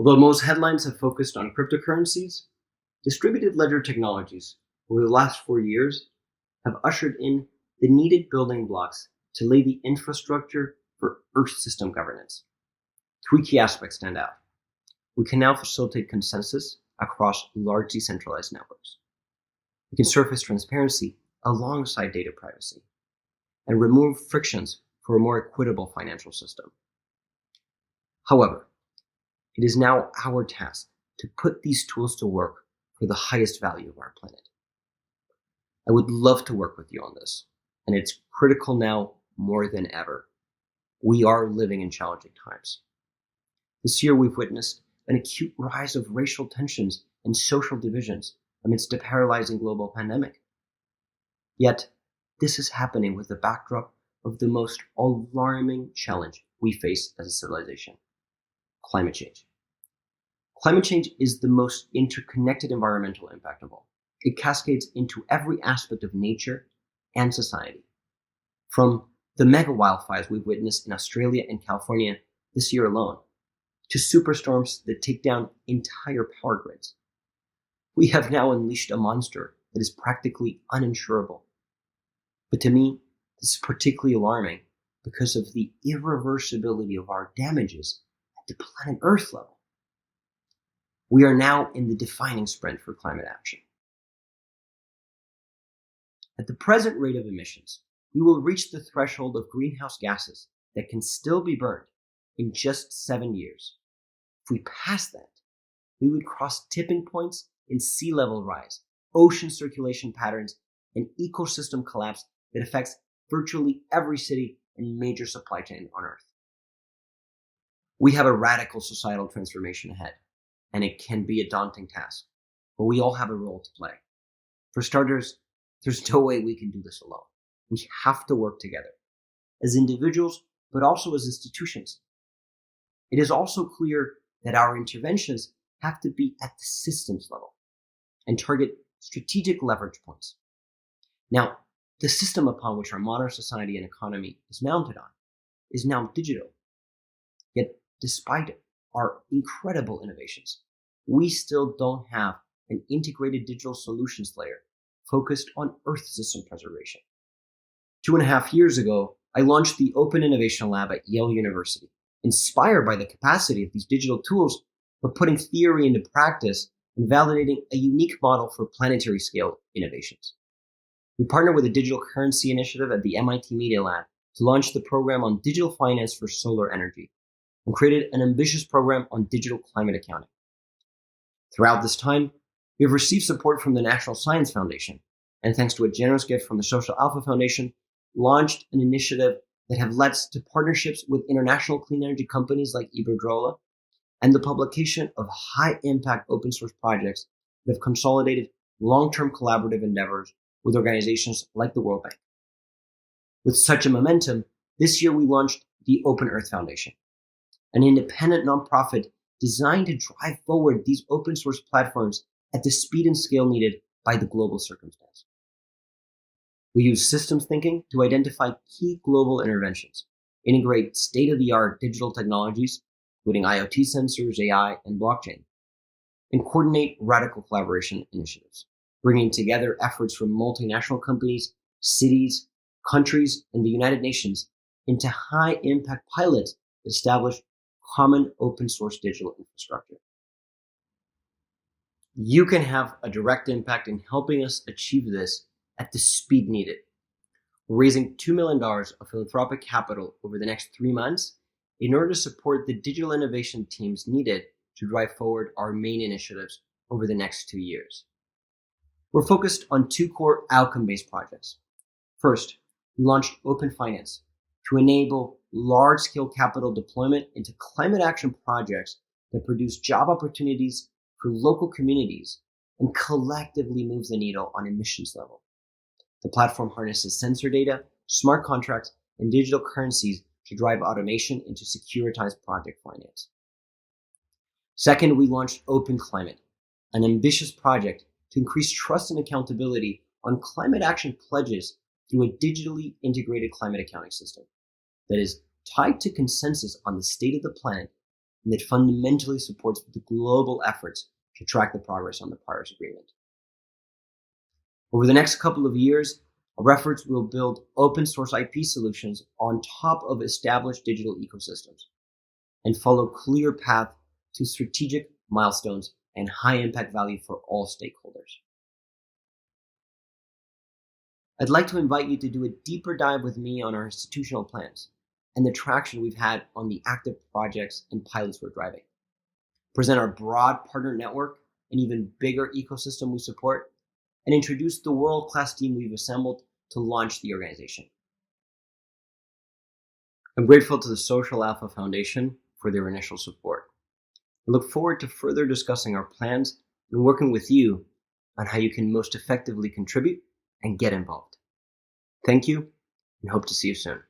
Although most headlines have focused on cryptocurrencies, distributed ledger technologies over the last 4 years have ushered in the needed building blocks to lay the infrastructure for Earth system governance. 3 key aspects stand out. We can now facilitate consensus across large decentralized networks. We can surface transparency alongside data privacy and remove frictions for a more equitable financial system. However, it is now our task to put these tools to work for the highest value of our planet. I would love to work with you on this, and it's critical now more than ever. We are living in challenging times. This year, we've witnessed an acute rise of racial tensions and social divisions amidst a paralyzing global pandemic. Yet, this is happening with the backdrop of the most alarming challenge we face as a civilization: climate change. Climate change is the most interconnected environmental impact of all. It cascades into every aspect of nature and society. From the mega wildfires we've witnessed in Australia and California this year alone, to superstorms that take down entire power grids. We have now unleashed a monster that is practically uninsurable. But to me, this is particularly alarming because of the irreversibility of our damages at the planet Earth level. We are now in the defining sprint for climate action. At the present rate of emissions, we will reach the threshold of greenhouse gases that can still be burned in just 7 years. If we pass that, we would cross tipping points in sea level rise, ocean circulation patterns, and ecosystem collapse that affects virtually every city and major supply chain on Earth. We have a radical societal transformation ahead, and it can be a daunting task, but we all have a role to play. For starters, there's no way we can do this alone. We have to work together, as individuals, but also as institutions. It is also clear that our interventions have to be at the systems level and target strategic leverage points. Now, the system upon which our modern society and economy is mounted on is now digital. Yet, despite our incredible innovations, we still don't have an integrated digital solutions layer focused on Earth system preservation. 2.5 years ago, I launched the Open Innovation Lab at Yale University, inspired by the capacity of these digital tools, but putting theory into practice and validating a unique model for planetary scale innovations. We partnered with a digital currency initiative at the MIT Media Lab to launch the program on digital finance for solar energy and created an ambitious program on digital climate accounting. Throughout this time, we have received support from the National Science Foundation, and thanks to a generous gift from the Social Alpha Foundation, launched an initiative that have led to partnerships with international clean energy companies like Iberdrola and the publication of high-impact open source projects that have consolidated long-term collaborative endeavors with organizations like the World Bank. With such a momentum, this year we launched the OpenEarth Foundation, an independent nonprofit designed to drive forward these open source platforms at the speed and scale needed by the global circumstance. We use systems thinking to identify key global interventions, integrate state-of-the-art digital technologies, including IoT sensors, AI, and blockchain, and coordinate radical collaboration initiatives, bringing together efforts from multinational companies, cities, countries, and the United Nations into high-impact pilots that establish common open-source digital infrastructure. You can have a direct impact in helping us achieve this at the speed needed. We're raising $2 million of philanthropic capital over the next 3 months in order to support the digital innovation teams needed to drive forward our main initiatives over the next 2 years. We're focused on 2 core outcome-based projects. First, we launched Open Finance to enable large-scale capital deployment into climate action projects that produce job opportunities for local communities and collectively move the needle on emissions level. The platform harnesses sensor data, smart contracts, and digital currencies to drive automation into securitized project finance. Second, we launched Open Climate, an ambitious project to increase trust and accountability on climate action pledges through a digitally integrated climate accounting system that is tied to consensus on the state of the planet and that fundamentally supports the global efforts to track the progress on the Paris Agreement. Over the next couple of years, our efforts will build open source IP solutions on top of established digital ecosystems and follow clear path to strategic milestones and high impact value for all stakeholders. I'd like to invite you to do a deeper dive with me on our institutional plans and the traction we've had on the active projects and pilots we're driving. Present our broad partner network and even bigger ecosystem we support, and introduce the world-class team we've assembled to launch the organization. I'm grateful to the Social Alpha Foundation for their initial support. I look forward to further discussing our plans and working with you on how you can most effectively contribute and get involved. Thank you, and hope to see you soon.